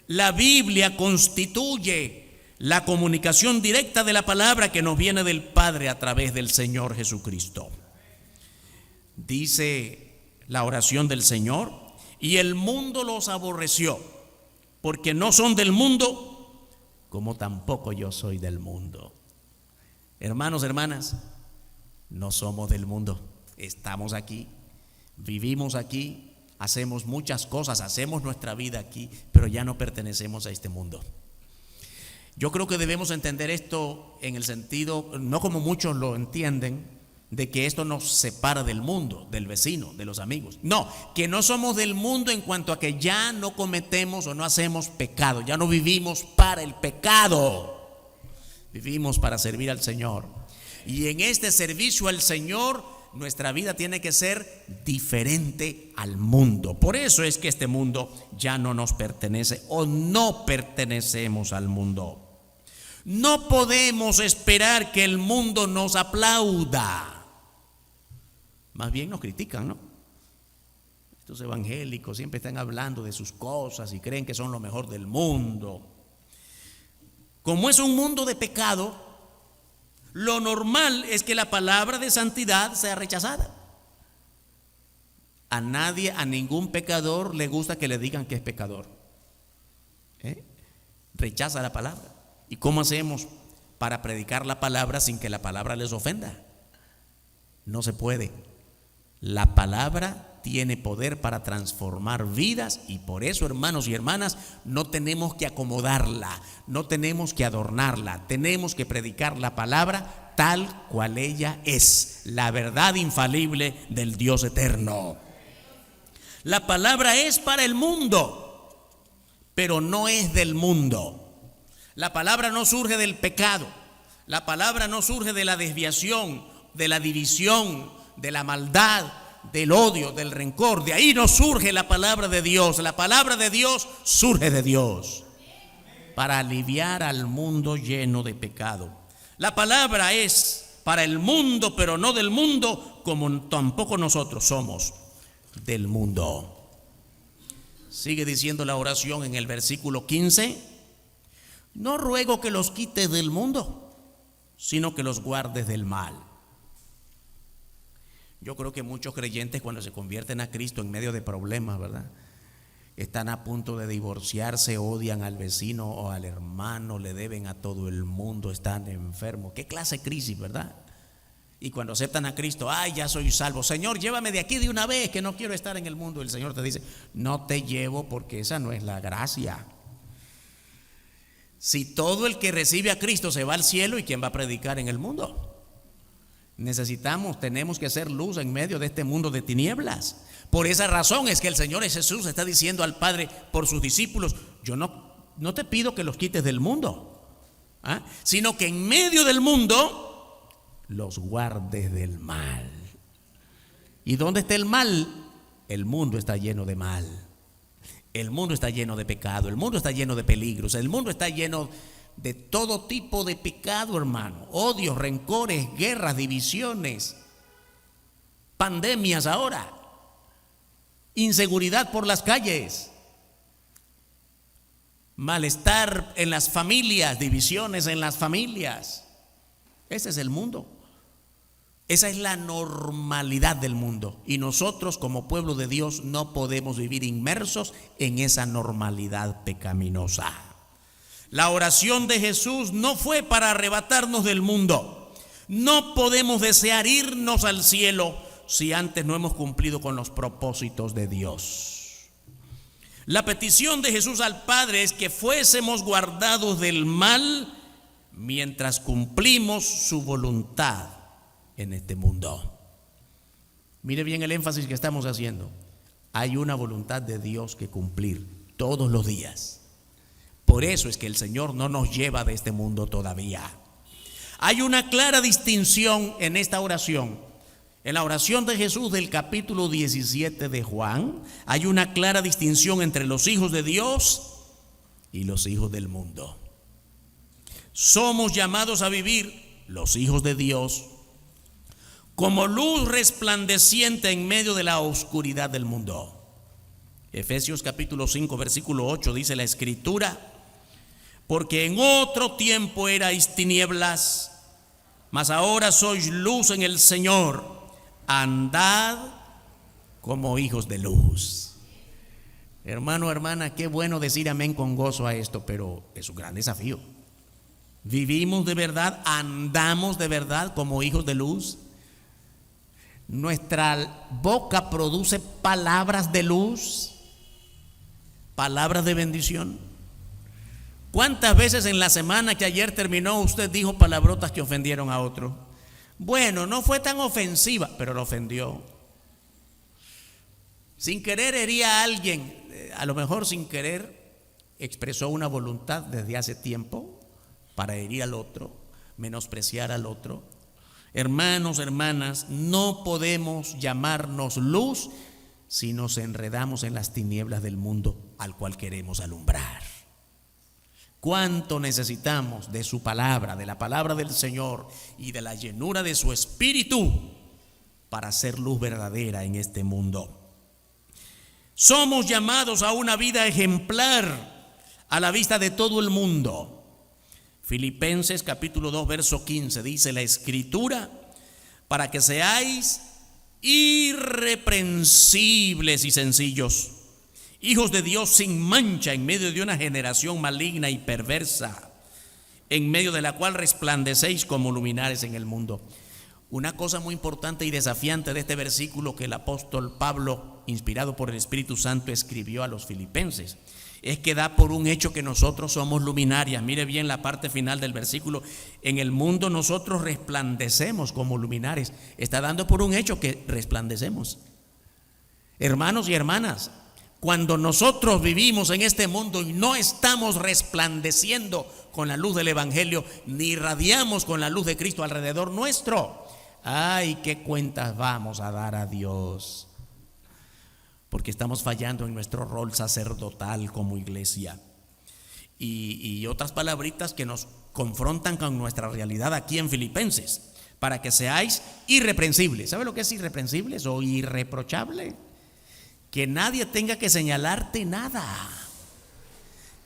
Speaker 1: La Biblia constituye la comunicación directa de la palabra que nos viene del Padre a través del Señor Jesucristo. Dice la oración del Señor: y el mundo los aborreció, porque no son del mundo, como tampoco yo soy del mundo. Hermanos, hermanas, no somos del mundo. Estamos aquí, vivimos aquí, hacemos muchas cosas, hacemos nuestra vida aquí, pero ya no pertenecemos a este mundo. Yo creo que debemos entender esto en el sentido, no como muchos lo entienden, de que esto nos separa del mundo, del vecino, de los amigos. No, que no somos del mundo en cuanto a que ya no cometemos o no hacemos pecado, ya no vivimos para el pecado. Vivimos para servir al Señor. Y en este servicio al Señor, nuestra vida tiene que ser diferente al mundo. Por eso es que este mundo ya no nos pertenece o no pertenecemos al mundo. No podemos esperar que el mundo nos aplauda. Más bien nos critican, ¿no? Estos evangélicos siempre están hablando de sus cosas y creen que son lo mejor del mundo. Como es un mundo de pecado, lo normal es que la palabra de santidad sea rechazada. A nadie, a ningún pecador le gusta que le digan que es pecador. Rechaza la palabra. ¿Y cómo hacemos para predicar la palabra sin que la palabra les ofenda? No se puede. La palabra tiene poder para transformar vidas y por eso, hermanos y hermanas, no tenemos que acomodarla, no tenemos que adornarla, tenemos que predicar la palabra tal cual ella es, la verdad infalible del Dios eterno. La palabra es para el mundo, pero no es del mundo. La palabra no surge del pecado, la palabra no surge de la desviación, de la división, de la maldad, del odio, del rencor. De ahí no surge la palabra de Dios. La palabra de Dios surge de Dios para aliviar al mundo lleno de pecado. La palabra es para el mundo, pero no del mundo, como tampoco nosotros somos del mundo. Sigue diciendo la oración en el versículo 15: no ruego que los quites del mundo, sino que los guardes del mal. Yo creo que muchos creyentes, cuando se convierten a Cristo en medio de problemas, ¿verdad?, están a punto de divorciarse, odian al vecino o al hermano, le deben a todo el mundo, están enfermos. ¿Qué clase de crisis, verdad? Y cuando aceptan a Cristo: ay, ya soy salvo, Señor, llévame de aquí de una vez, que no quiero estar en el mundo. El Señor te dice: no te llevo, porque esa no es la gracia. Si todo el que recibe a Cristo se va al cielo, ¿y quién va a predicar en el mundo? Tenemos que ser luz en medio de este mundo de tinieblas. Por esa razón es que el Señor Jesús está diciendo al Padre por sus discípulos: yo no te pido que los quites del mundo, sino que en medio del mundo los guardes del mal. ¿Y dónde está el mal? El mundo está lleno de mal. El mundo está lleno de pecado. El mundo está lleno de peligros. El mundo está lleno de todo tipo de pecado, hermano. Odios, rencores, guerras, divisiones, pandemias ahora, inseguridad por las calles, malestar en las familias, divisiones en las familias. Ese es el mundo. Esa es la normalidad del mundo. Y nosotros, como pueblo de Dios, no podemos vivir inmersos en esa normalidad pecaminosa. La oración de Jesús no fue para arrebatarnos del mundo. No podemos desear irnos al cielo si antes no hemos cumplido con los propósitos de Dios. La petición de Jesús al Padre es que fuésemos guardados del mal mientras cumplimos su voluntad en este mundo. Mire bien el énfasis que estamos haciendo. Hay una voluntad de Dios que cumplir todos los días. Por eso es que el Señor no nos lleva de este mundo todavía. Hay una clara distinción en esta oración. En la oración de Jesús del capítulo 17 de Juan, hay una clara distinción entre los hijos de Dios y los hijos del mundo. Somos llamados a vivir, los hijos de Dios, como luz resplandeciente en medio de la oscuridad del mundo. Efesios capítulo 5 versículo 8 dice la Escritura: porque en otro tiempo erais tinieblas, mas ahora sois luz en el Señor. Andad como hijos de luz. Hermano, hermana, qué bueno decir amén con gozo a esto, pero es un gran desafío. ¿Vivimos de verdad? ¿Andamos de verdad como hijos de luz? ¿Nuestra boca produce palabras de luz? ¿Palabras de bendición? ¿Cuántas veces en la semana que ayer terminó usted dijo palabrotas que ofendieron a otro? Bueno, no fue tan ofensiva, pero lo ofendió. Sin querer hería a alguien, a lo mejor sin querer expresó una voluntad desde hace tiempo para herir al otro, menospreciar al otro. Hermanos, hermanas, no podemos llamarnos luz si nos enredamos en las tinieblas del mundo al cual queremos alumbrar. ¿Cuánto necesitamos de su palabra, de la palabra del Señor y de la llenura de su Espíritu para hacer luz verdadera en este mundo? Somos llamados a una vida ejemplar a la vista de todo el mundo. Filipenses capítulo 2 verso 15 dice la Escritura: para que seáis irreprensibles y sencillos, hijos de Dios sin mancha en medio de una generación maligna y perversa, en medio de la cual resplandecéis como luminares en el mundo. Una cosa muy importante y desafiante de este versículo que el apóstol Pablo, inspirado por el Espíritu Santo, escribió a los filipenses, es que da por un hecho que nosotros somos luminarias. Mire bien la parte final del versículo: en el mundo nosotros resplandecemos como luminares. Está dando por un hecho que resplandecemos. Hermanos y hermanas, cuando nosotros vivimos en este mundo y no estamos resplandeciendo con la luz del Evangelio, ni irradiamos con la luz de Cristo alrededor nuestro, ay, qué cuentas vamos a dar a Dios, porque estamos fallando en nuestro rol sacerdotal como iglesia. Y otras palabritas que nos confrontan con nuestra realidad aquí en Filipenses: para que seáis irreprensibles. ¿Sabe lo que es irreprensible o irreprochable? Que nadie tenga que señalarte nada,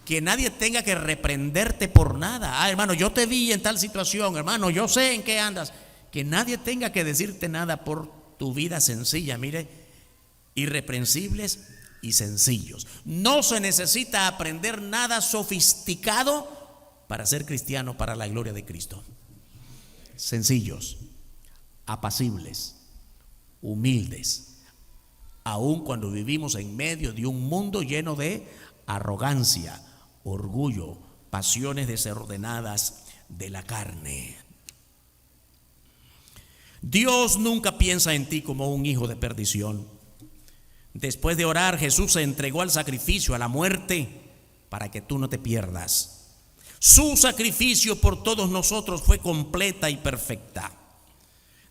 Speaker 1: que nadie tenga que reprenderte por nada. Hermano, yo te vi en tal situación, hermano, yo sé en qué andas. Que nadie tenga que decirte nada por tu vida sencilla. Mire, irreprensibles y sencillos. No se necesita aprender nada sofisticado para ser cristiano para la gloria de Cristo. Sencillos, apacibles, humildes, aun cuando vivimos en medio de un mundo lleno de arrogancia, orgullo, pasiones desordenadas de la carne. Dios nunca piensa en ti como un hijo de perdición. Después de orar, Jesús se entregó al sacrificio, a la muerte, para que tú no te pierdas. Su sacrificio por todos nosotros fue completa y perfecta.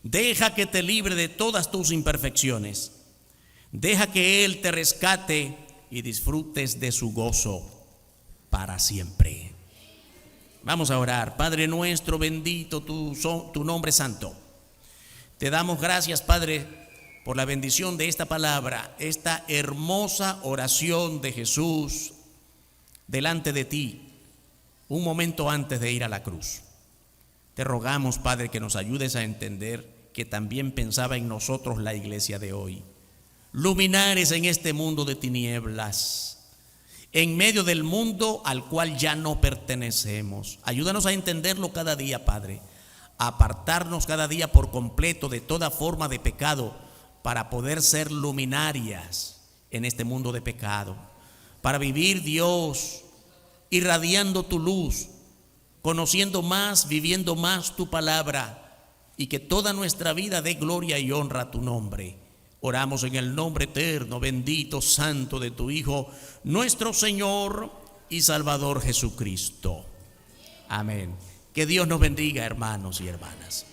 Speaker 1: Deja que te libre de todas tus imperfecciones. Deja que Él te rescate y disfrutes de su gozo para siempre. Vamos a orar. Padre nuestro, bendito tu nombre santo. Te damos gracias, Padre, por la bendición de esta palabra, esta hermosa oración de Jesús delante de ti, un momento antes de ir a la cruz. Te rogamos, Padre, que nos ayudes a entender que también pensaba en nosotros la iglesia de hoy. Luminares en este mundo de tinieblas, en medio del mundo al cual ya no pertenecemos. Ayúdanos a entenderlo cada día, Padre, a apartarnos cada día por completo de toda forma de pecado para poder ser luminarias en este mundo de pecado, para vivir, Dios, irradiando tu luz, conociendo más, viviendo más tu palabra, y que toda nuestra vida dé gloria y honra a tu nombre. Oramos en el nombre eterno, bendito, santo de tu Hijo, nuestro Señor y Salvador Jesucristo. Amén. Que Dios nos bendiga, hermanos y hermanas.